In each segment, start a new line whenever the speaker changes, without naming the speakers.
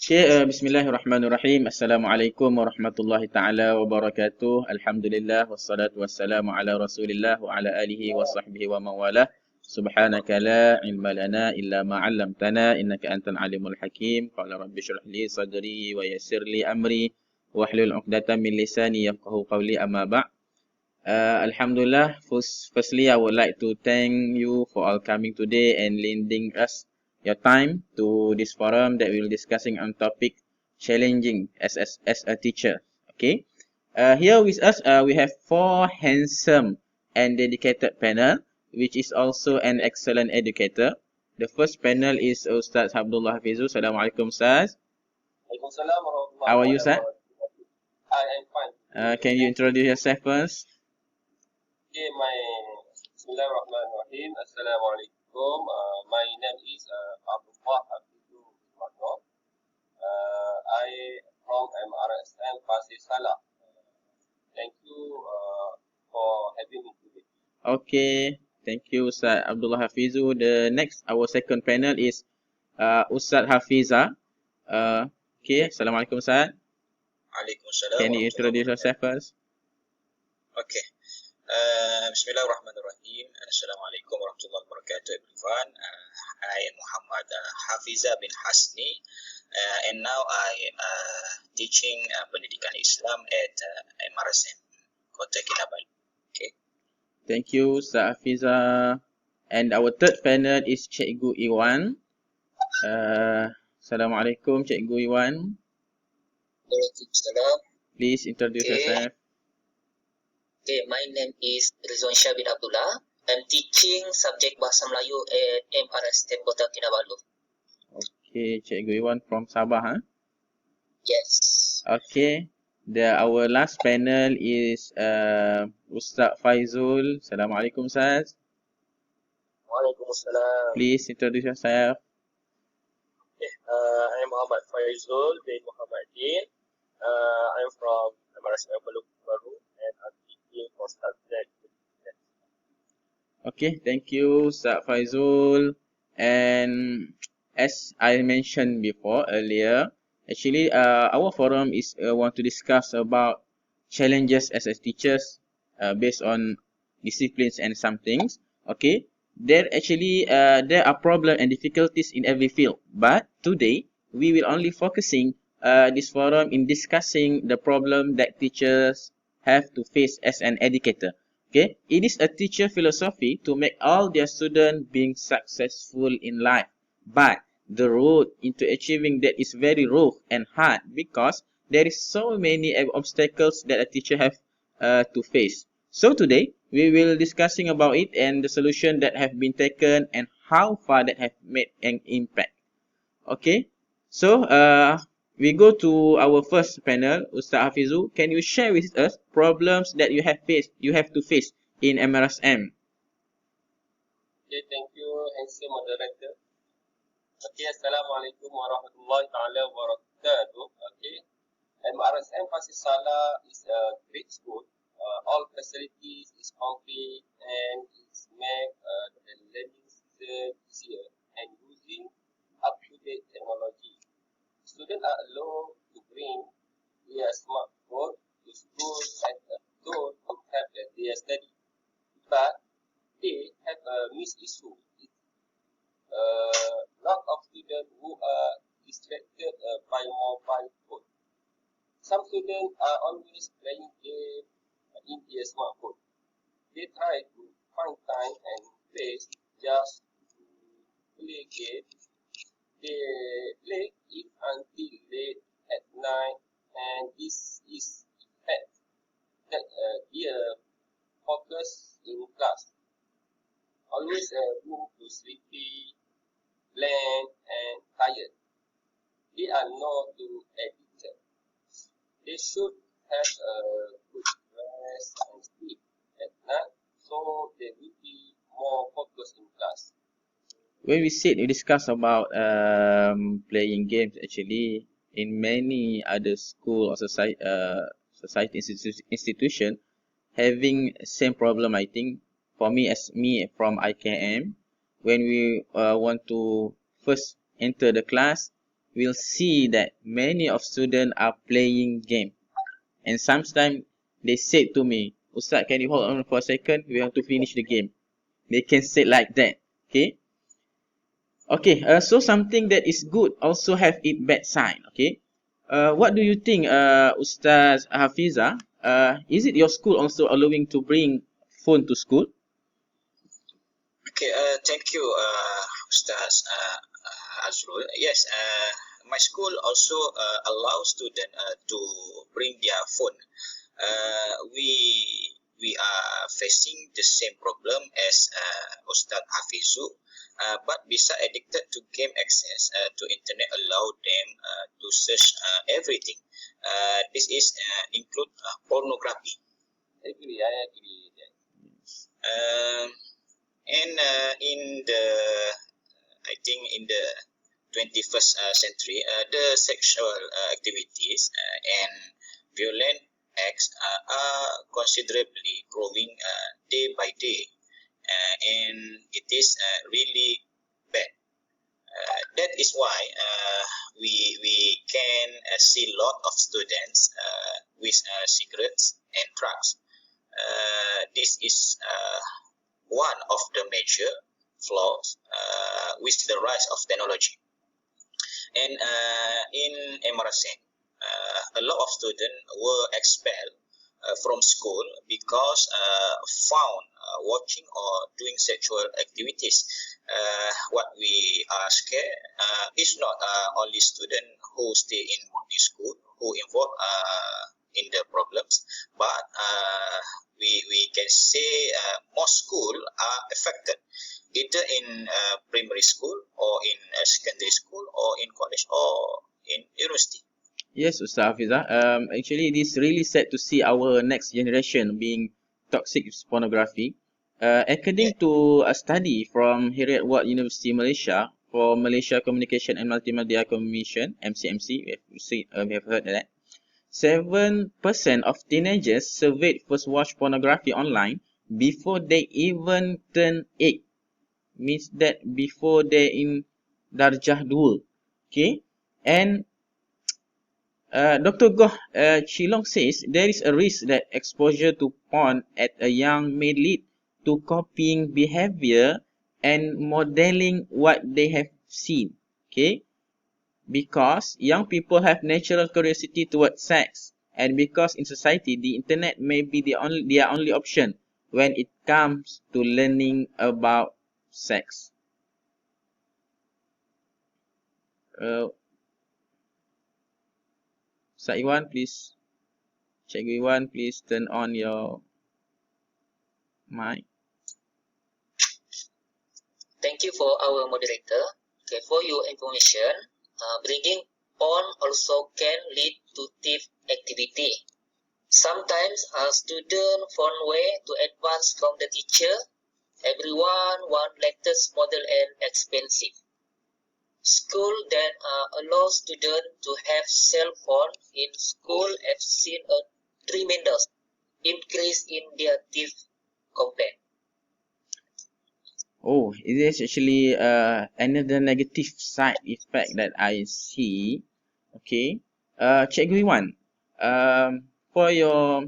Okay, Bismillahirrahmanirrahim. Assalamualaikum warahmatullahi taala wabarakatuh. Alhamdulillah wassalatu wassalamu ala Rasulillah wa ala alihi wa sahbihi wa mawalah. Subhanaka la ilma lana illa ma 'allamtana innaka antal alimul hakim. Qala rabbi shrah li sadri wa yassir li amri wahlul 'uqdatam min lisani yafqahu qawli amma ba'. Alhamdulillah, firstly I would like to thank you for all coming today and lending us your time to this forum that we will discussing on topic challenging as a teacher. Okay. Here with us we have four handsome and dedicated panel, which is also an excellent educator. The first panel is Ustaz Abdullah Hafizu. Assalamualaikum Ustaz.
Waalaikumsalam warahmatullahi
How are you, Ustaz?
wabarakatuh. I am fine.
Can you introduce yourself first?
Okay, Bismillahirrahmanirrahim. Assalamualaikum. My name is Abdullah Hafizu. I from MRSM Pasir Salah. Thank you for having me today.
Okay, thank you Ustaz Abdullah Hafizu. The next, our second panel is Ustaz Hafiza. Okay, Assalamualaikum Ustaz.
Waalaikumsalam.
Can you introduce yourself first?
Okay. Bismillahirrahmanirrahim. Assalamualaikum warahmatullahi wabarakatuh, everyone. I am Muhammad Hafiza bin Hasni, and now I teaching pendidikan Islam at MRSM Kota Kinabalu. Okay.
Thank you Ustaz Hafiza. And our third panel is Cikgu Iwan. Assalamualaikum Cikgu Iwan.
Waalaikumsalam.
Please introduce yourself.
Okay, my name is Rizwan Syah bin Abdullah. I'm teaching subject Bahasa Melayu at MRSM Kota Kinabalu.
Okay, Cikgu Iwan from Sabah, huh?
Yes.
Okay. Our last panel is Ustaz Faizul. Assalamualaikum Ustaz.
Waalaikumsalam.
Please introduce yourself.
I am Muhammad Faizul bin Muhammadin. I am from MRSM Baru and I'm teaching for subject.
Okay, thank you Ustaz Faizul. And as I mentioned before earlier, actually our forum is want to discuss about challenges as teachers based on disciplines and some things. Okay, there are problems and difficulties in every field, but today we will only focusing this forum in discussing the problem that teachers have to face as an educator. Okay, it is a teacher philosophy to make all their students being successful in life, but the road into achieving that is very rough and hard because there is so many obstacles that a teacher have to face. So today we will discussing about it and the solution that have been taken and how far that have made an impact. Okay, so we go to our first panel. Ustaz Hafizu, can you share with us problems that you have to face in MRSM?
Okay, thank you, handsome moderator. Okay, Assalamualaikum warahmatullahi taala wabarakatuh. Okay, MRSM Pasir Salah is a great school. All facilities is complete and it's make the learning system easier and using up-to-date technology. Students are allowed to bring their smartphone to school at a tool to help their study. But they have a missed issue. Lot of students who are distracted by mobile phone. Some students are always playing games in their smartphone. They try to find time and place just to play games. They play it until late at night, and this is effect that their focus in class. Always room to sleepy, blank, and tired. They are not too addicted. They should have a good rest and sleep at night, so they will be more focused in class.
When we discuss about playing games, actually in many other school or society institution having same problem. I think for me from IKM, when we want to first enter the class, we'll see that many of students are playing game. And sometimes they say to me, Ustaz, can you hold on for a second? We have to finish the game. They can say like that. Okay. Okay. So something that is good also have its bad side. Okay. What do you think, Ustaz Hafiza? Is it your school also allowing to bring phone to school?
Okay, thank you, Ustaz Azrul. Yes, my school also allows students to bring their phone. We are facing the same problem as Ustaz Hafizu, but beside addicted to game access, to internet allow them to search everything. This is include pornography.
I agree.
And in the, I think in the 21st century, the sexual activities and violent acts are considerably growing day by day, and it is really bad. That is why we can see a lot of students with cigarettes and drugs. This is one of the major flaws with the rise of technology. And in Emarasen, a lot of students were expelled from school because found watching or doing sexual activities. What we are scared is not only students who stay in boarding school who involved in the problems, but we can say most schools are affected, either in primary school or in secondary school or in college or in university.
Yes, Ustaz Hafiza. Actually, it is really sad to see our next generation being toxic with pornography. According to a study from Heriot Watt University, Malaysia, for Malaysia Communication and Multimedia Commission, MCMC, we have heard that. 7% of teenagers surveyed first watch pornography online before they even turn 8. Means that before they in Darjah Dul. Okay. And Dr. Goh Chilong says there is a risk that exposure to porn at a young may lead to copying behavior and modeling what they have seen. Okay. Because young people have natural curiosity towards sex, and because in society the internet may be their only option when it comes to learning about sex. Ustaz Iwan, please. Cikgu Iwan, please turn on your mic.
Thank you for our moderator. Okay, for your information, bringing porn also can lead to thief activity. Sometimes a student found way to advance from the teacher. Everyone want latest model and expensive. School that allow students to have cell phone in school have seen a tremendous increase in their thief complaint.
Oh, it is actually another negative side effect that I see. Okay. Cikgu Iwan, for your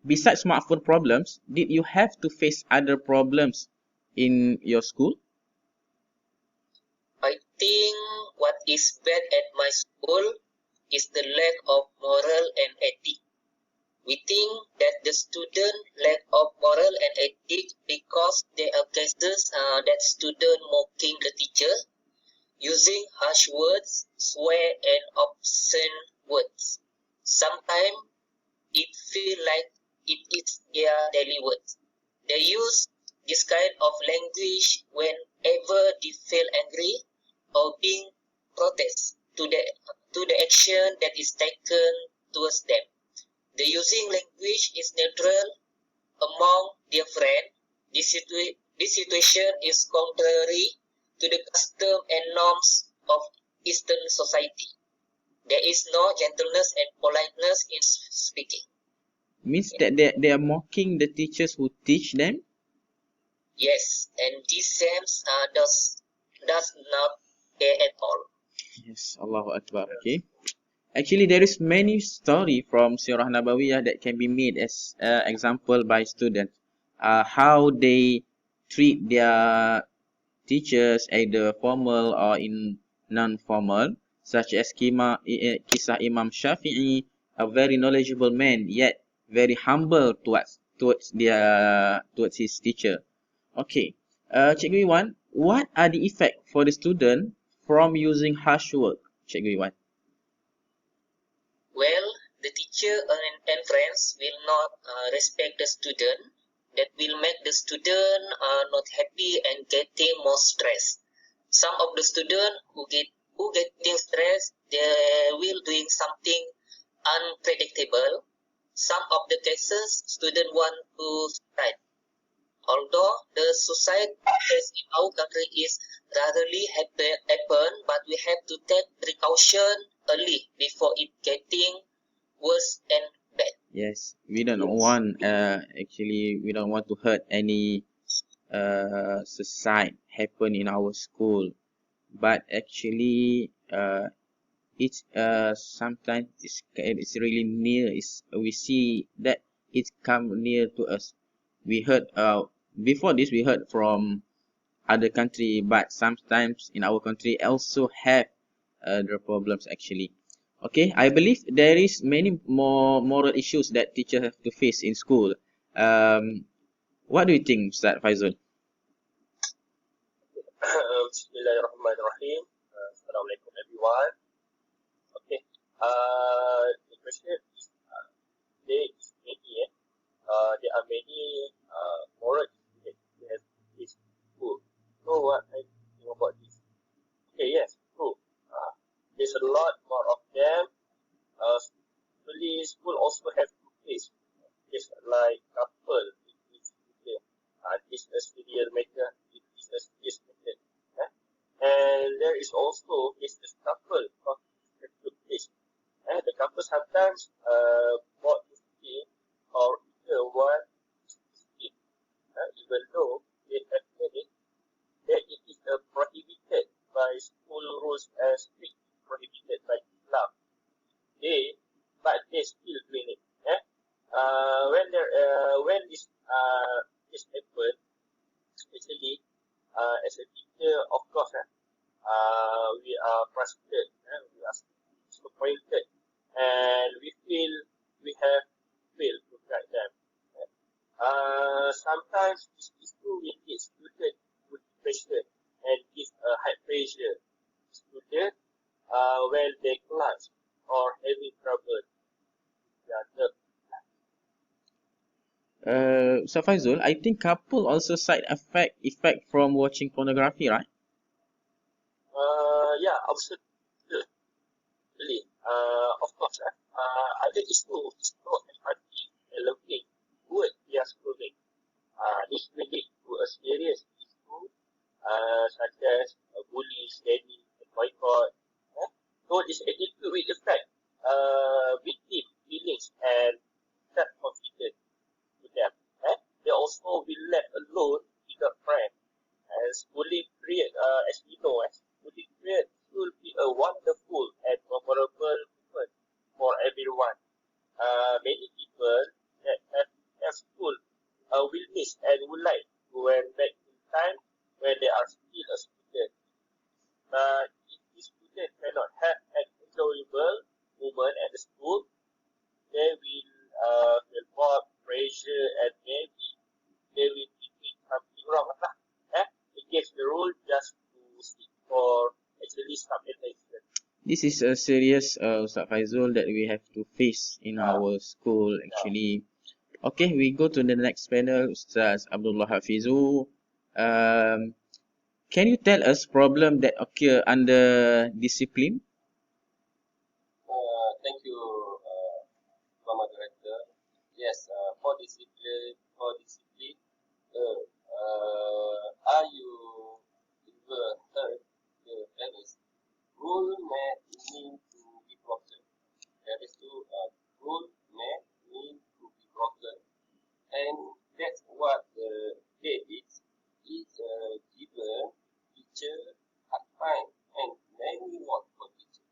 besides smartphone problems, did you have to face other problems in your school?
I think what is bad at my school is the lack of moral and ethic. We think that the student lack of moral and ethic because there are cases that student mocking the teacher, using harsh words, swear and obscene words. Sometimes it feels like it is their daily words. They use this kind of language whenever they feel angry or being protest to the action that is taken towards them. The using language is neutral among their friends. This situation is contrary to the custom and norms of Eastern society. There is no gentleness and politeness in speaking.
Means that they are mocking the teachers who teach them?
Yes, and this sense does not care at all.
Yes, Allahu Akbar. Okay. Actually, there is many story from Sirah Nabawiyah that can be made as example by students. How they treat their teachers, either formal or in non-formal, such as kisah Imam Shafi'i, a very knowledgeable man, yet very humble towards his teacher. Okay, Cikgu Iwan, what are the effect for the student from using harsh word, Cikgu Iwan?
Well, the teacher and friends will not respect the student. That will make the student not happy and getting more stress. Some of the student who getting stressed, they will doing something unpredictable. Some of the cases, student want to suicide. Although the suicide case in our country is rarely happen, but we have to take precaution early before it getting worse and bad.
Yes, we don't want actually we don't want to hurt any suicide happen in our school, but actually it's sometimes it's really near. We see that it's come near to us. We heard before this we heard from other country, but sometimes in our country also have the problems actually. Okay, I believe there is many more moral issues that teachers have to face in school. What do you think, Ustaz Faizul?
Bismillahirrahmanirrahim. Assalamualaikum everyone. Okay. The question is there is many. There are many moral issues that we have faced in school. So what I think about this? Okay, yes, true. There's a lot more of them. Really, school also have to face. It's like couple. This is a serial matter. It is a serious matter. And there is also this couple of this. The couple sometimes bought this thing or either one thing, even though they have made it, that it is prohibited by school rules as strictly prohibited by Islam. But they still doing it. When this happen, especially as a teacher, of course, we are frustrated, we are disappointed, and we feel we have failed to guide them. Sometimes this issue will lead students with pressure and give a high pressure to students when they class or having trouble with their nerve.
So Faizul, I think couple also side effect from watching pornography, right?
Yeah, absolutely. Of course, other issue is not empathy and looking good via schooling. This will lead to a serious issue such as bullying, shaming, and boycott. So this attitude will affect victim feelings and self-confidence to them. They also will let alone without friends. As bullying period, as we know, bullying period will be a wonderful and memorable moment for everyone. Many people that have school will miss and would like to went back in time when they are still a student. But if the student cannot have an enjoyable moment at the school, they will feel bored, pressure, and maybe they will be doing something wrong. Against the rule just to seek for actually some attention.
This is a serious Ustaz Faizul that we have to face in our school actually. Okay, we go to the next panel, Ustaz Abdullah Hafizu. Can you tell us problem that occur under discipline?
Thank you, Mama Director. Yes, for discipline, are you ever heard the phrase, rule may mean to be broken. There is rule may mean to be broken. And that's what David is given teacher advice and many words for teacher.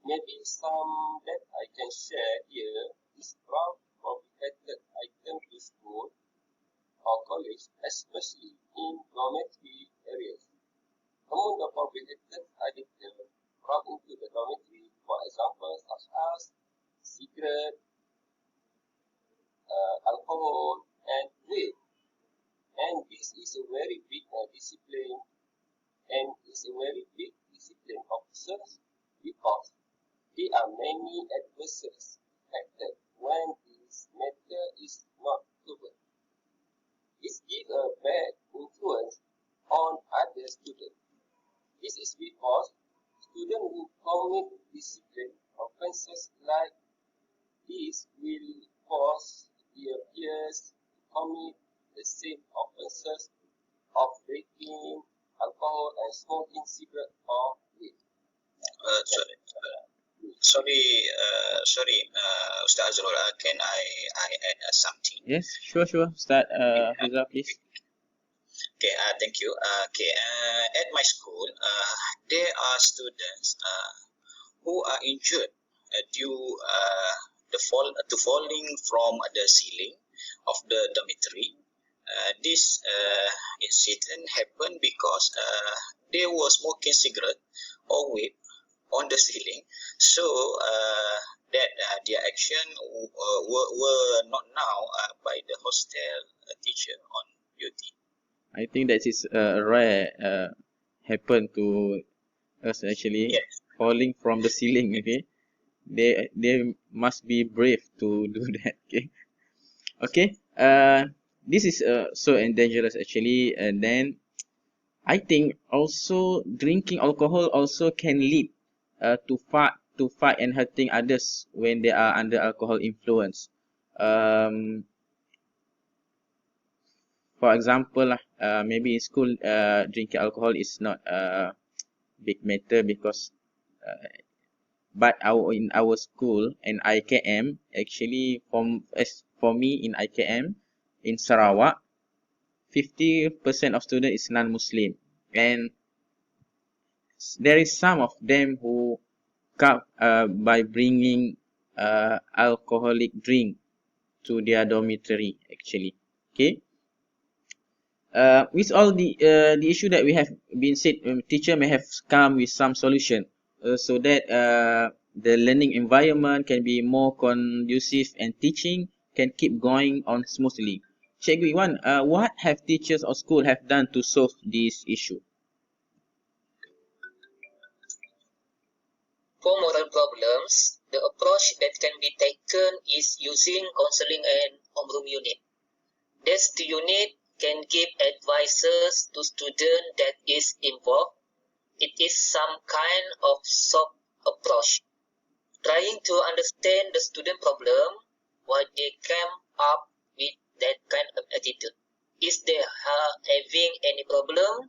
maybe some that I can share here is brought prohibited item to school or college, especially in dormitory areas. Among the prohibited items brought into the dormitory, for example, such as cigarette, alcohol, and vape. And this is a very big discipline, and is a very big discipline officers because there are many adversaries affected when this matter is not covered. This gives a bad influence on other students. This is because students who commit discipline offenses like this will cause their peers to commit the same offenses of drinking alcohol and smoking cigarette or weed.
Sorry, Ustaz Azrul, can I add something?
Yes, sure. Start, Fiza, please.
Okay, thank you. At my school, there are students who are injured due to falling from the ceiling of the dormitory. This incident happened because they were smoking cigarette or vape on the ceiling, so that their action were not now by the hostel teacher on duty.
I think that is rare happen to us actually.
Yes.
Falling from the ceiling. Okay, they must be brave to do that. Okay. This is so dangerous actually, and then I think also drinking alcohol also can lead to fight and hurting others when they are under alcohol influence. For example, maybe in school, drinking alcohol is not a big matter because, but in our school in IKM, actually, for me in IKM in Sarawak, 50% of students is non-Muslim, and there is some of them who come by bringing alcoholic drink to their dormitory actually. Okay. With all the issue that we have been said, teacher may have come with some solution so that the learning environment can be more conducive and teaching can keep going on smoothly. Cikgu Iwan, what have teachers or school have done to solve this issue?
For moral problems, the approach that can be taken is using counseling and homeroom unit. This unit can give advices to students that is involved. It is some kind of soft approach, trying to understand the student problem, why they came up with that kind of attitude. Is they having any problem,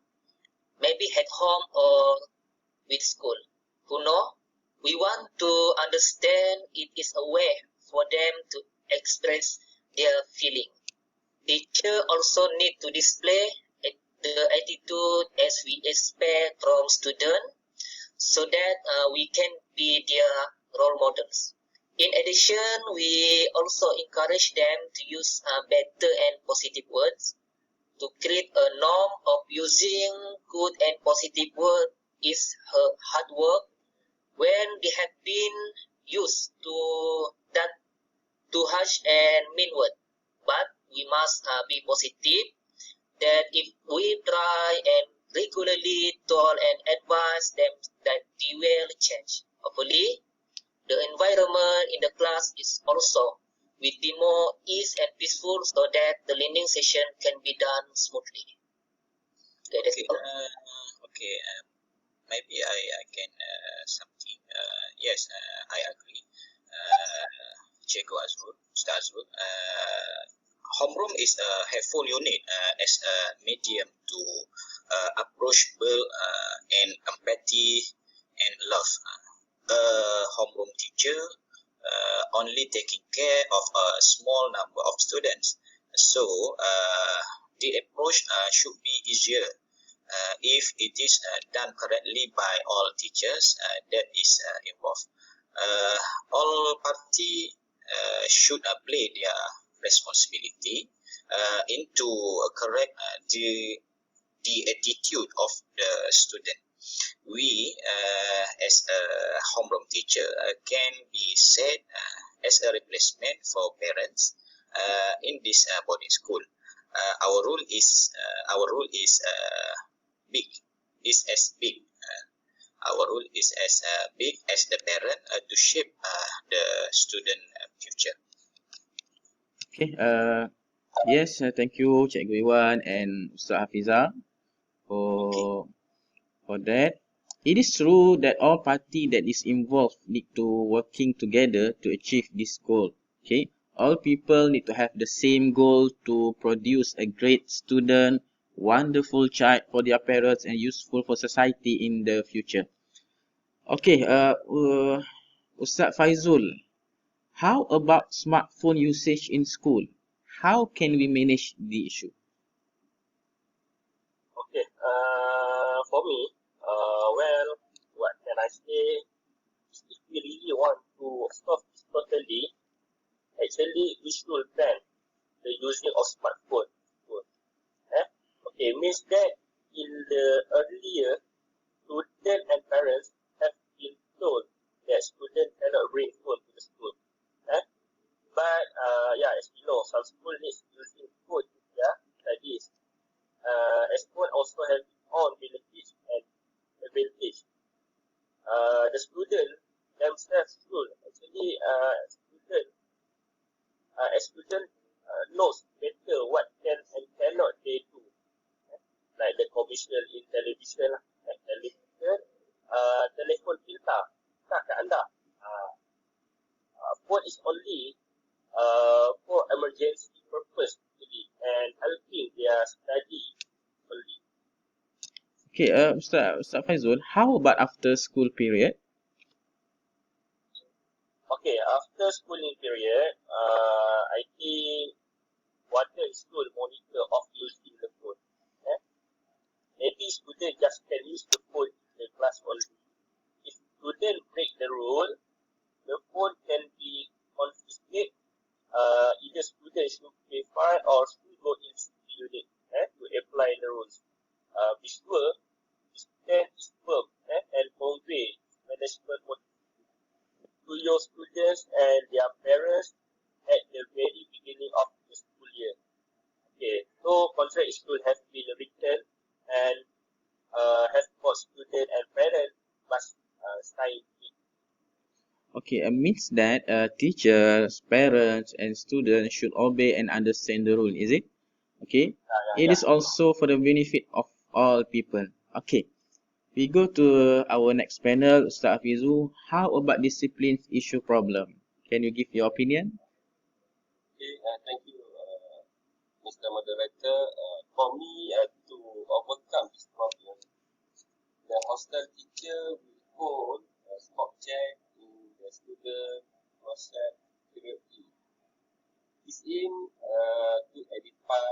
maybe at home or with school? Who know? We want to understand it is a way for them to express their feeling. Teacher also need to display the attitude as we expect from students so that we can be their role models. In addition, we also encourage them to use better and positive words. To create a norm of using good and positive words is hard work when they have been used to that to harsh and mean words. But we must be positive that if we try and regularly told and advise them that they will change. Hopefully, the environment in the class is also will be more ease and peaceful so that the learning session can be done smoothly. Okay, that's all.
Okay. Maybe I can something. Yes, I agree. Cikgu Azrul, Ustaz Azrul. Homeroom is a helpful unit as a medium to approachable and empathy and love. A homeroom teacher only taking care of a small number of students, so the approach should be easier if it is done correctly by all teachers that is involved. all party should play their responsibility into correct the attitude of the student. We, as a homeroom teacher, can be said as a replacement for parents in this boarding school. Our role is big, is as big. Our role is as big as the parent to shape the student future.
Okay. Yes. Thank you, Cikgu Iwan and Ustaz Hafiza for that. It is true that all party that is involved need to working together to achieve this goal. Okay. All people need to have the same goal to produce a great student, wonderful child for their parents and useful for society in the future. Okay. Ustaz Faizul, how about smartphone usage in school? How can we manage the issue?
Okay, for me, well, what can I say? If we really want to stop this totally, actually, we should ban the using of smartphone. Okay, means that in the earlier, students and parents have been told that students cannot bring phone to the school. But yeah, as we know, some school needs using phone in their studies. As phone also have its own benefits and advantage. The student themselves should actually student knows better what can and cannot they do. Like the commercial in television, telefon pintar, tak ke anda. Phone is only for emergency purpose actually, and helping their study only.
Okay, Ustaz Faizul, how about after school period?
Okay, after schooling period, I think whether school monitor of using the phone. Maybe student just can use the phone in the class only. If student break the rule, the phone can be confiscated. Either student should pay fine or should go into the unit to apply the rules. Be sure student is firm and convey management to your students and their parents at the very beginning of the school year. Okay, so contract should have been written and have both student and parent must sign it.
Okay, it means that teachers, parents, and students should obey and understand the rule, is it? Okay. It is also for the benefit of all people. Okay. We go to our next panel, Ustaz Hafizu. How about discipline issue problem? Can you give your opinion?
Okay, thank you, Mr. Moderator. For me, to overcome this problem, the hostel teacher will hold a spot check in the student WhatsApp periodically. This aim to identify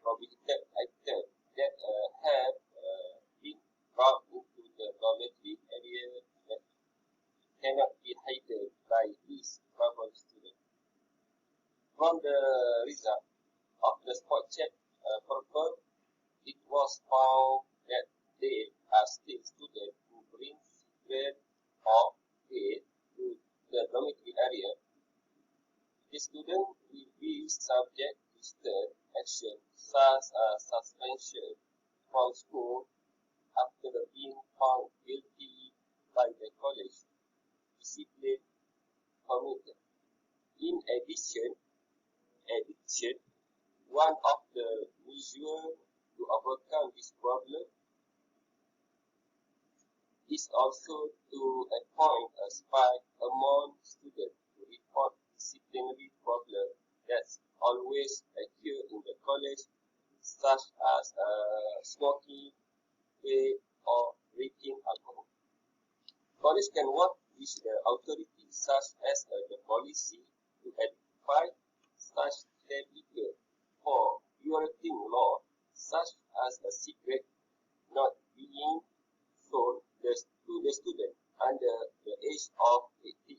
prohibited items that have been brought into the dormitory area that cannot be hidden by these troubled students. From the result of the spot check purpose, it was found that there are still students who bring cigarette or vape to the dormitory area. The student will be subject to stern action such as suspension from school after being found guilty by the college discipline committee. In addition, one of the measures to overcome this problem is also to appoint a spy among students to report disciplinary problems that always occur in the college, such as smoking, vape, or drinking alcohol. College can work with the authorities such as the policy to identify such behavior for violating law, such as a cigarette not being sold, the to the student under the age of 18.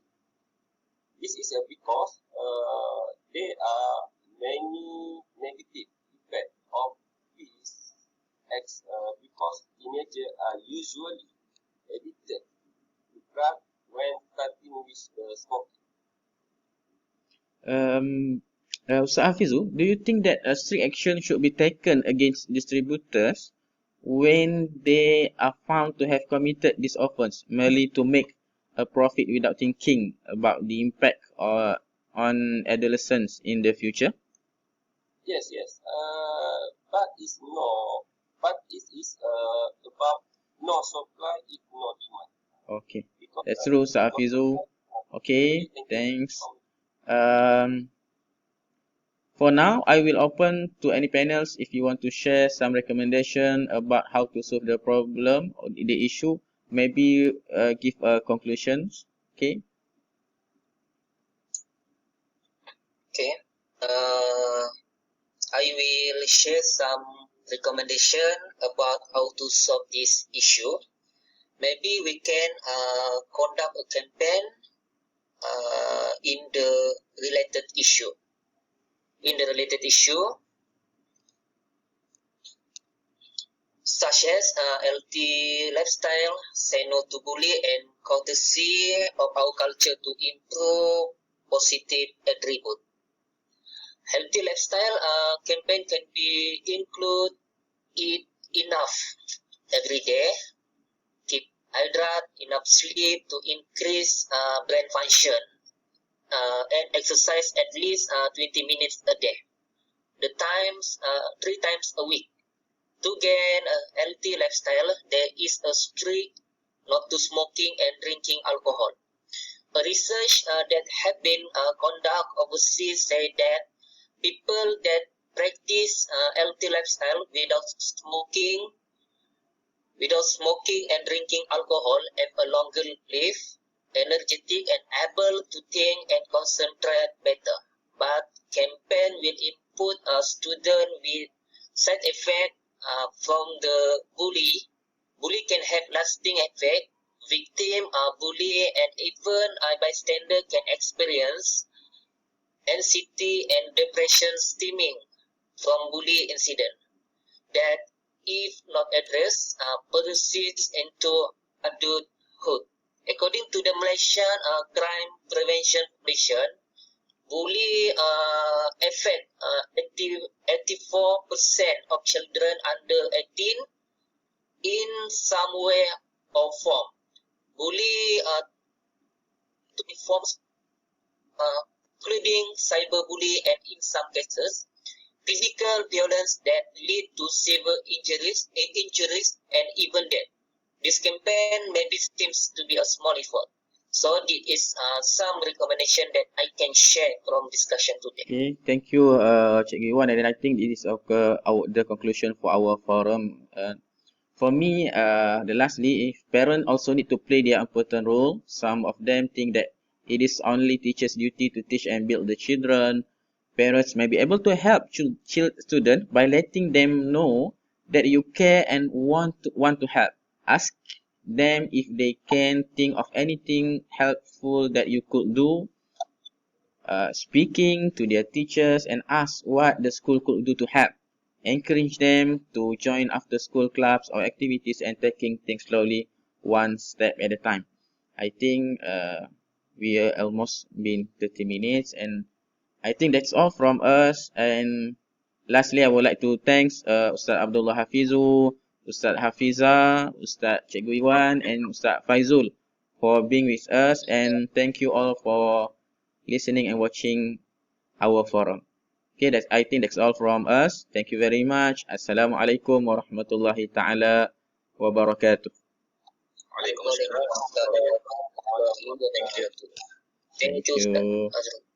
This is because there are many negative effects of this because teenagers are usually addicted to drugs when starting with smoking.
Ustaz Hafizul, do you think that a strict action should be taken against distributors when they are found to have committed this offense merely to make a profit without thinking about the impact on adolescents in the future?
Yes. But it is about no supply if no demand.
Okay,
Because
that's true, Ustaz Hafizul. Okay, thanks. For now, I will open to any panels if you want to share some recommendation about how to solve the problem or the issue. Maybe give a conclusions. Okay.
Okay. I will share some recommendation about how to solve this issue. Maybe we can conduct a campaign in the related issue. Such as healthy lifestyle, say no to bully, and courtesy of our culture to improve positive attribute. Healthy lifestyle campaign can be include eat enough every day, keep hydrated, enough sleep to increase brain function, and exercise at least 20 minutes a day. The times 3 times a week. To gain a healthy lifestyle, there is a strict not to smoking and drinking alcohol. A research that have been conducted overseas say that people that practice healthy lifestyle without smoking and drinking alcohol have a longer life, energetic and able to think and concentrate better. But campaign will input a student with side effect from the bully. Bully can have lasting effect. Victim, bully, and even a bystander can experience anxiety and depression stemming from bully incident that, if not addressed, persists into adulthood. According to the Malaysian Crime Prevention Commission, bully affect 84% of children under 18 in some way or form. Bully to be forms including cyberbully and in some cases physical violence that lead to severe injuries and even death. This campaign maybe seems to be a small effort. So this is some recommendation that I can share from discussion today.
Okay. Thank you, Cik Iwan. And then I think this is the conclusion for our forum. For me, lastly, if parents also need to play their important role. Some of them think that it is only teachers' duty to teach and build the children. Parents may be able to help students by letting them know that you care and want to help. Ask them if they can think of anything helpful that you could do. Speaking to their teachers and ask what the school could do to help. Encourage them to join after school clubs or activities and taking things slowly, one step at a time. I think we are almost been 30 minutes, and I think that's all from us. And lastly, I would like to thanks Ustaz Abdullah Hafizul, Ustaz Hafiza, Ustaz Cikgu Iwan, and Ustaz Faizul for being with us. And thank you all for listening and watching our forum. Okay, I think that's all from us. Thank you very much. Assalamualaikum warahmatullahi taala wabarakatuh.
Waalaikumsalam.
Thank you.
Thank you.
Ustaz Azrul.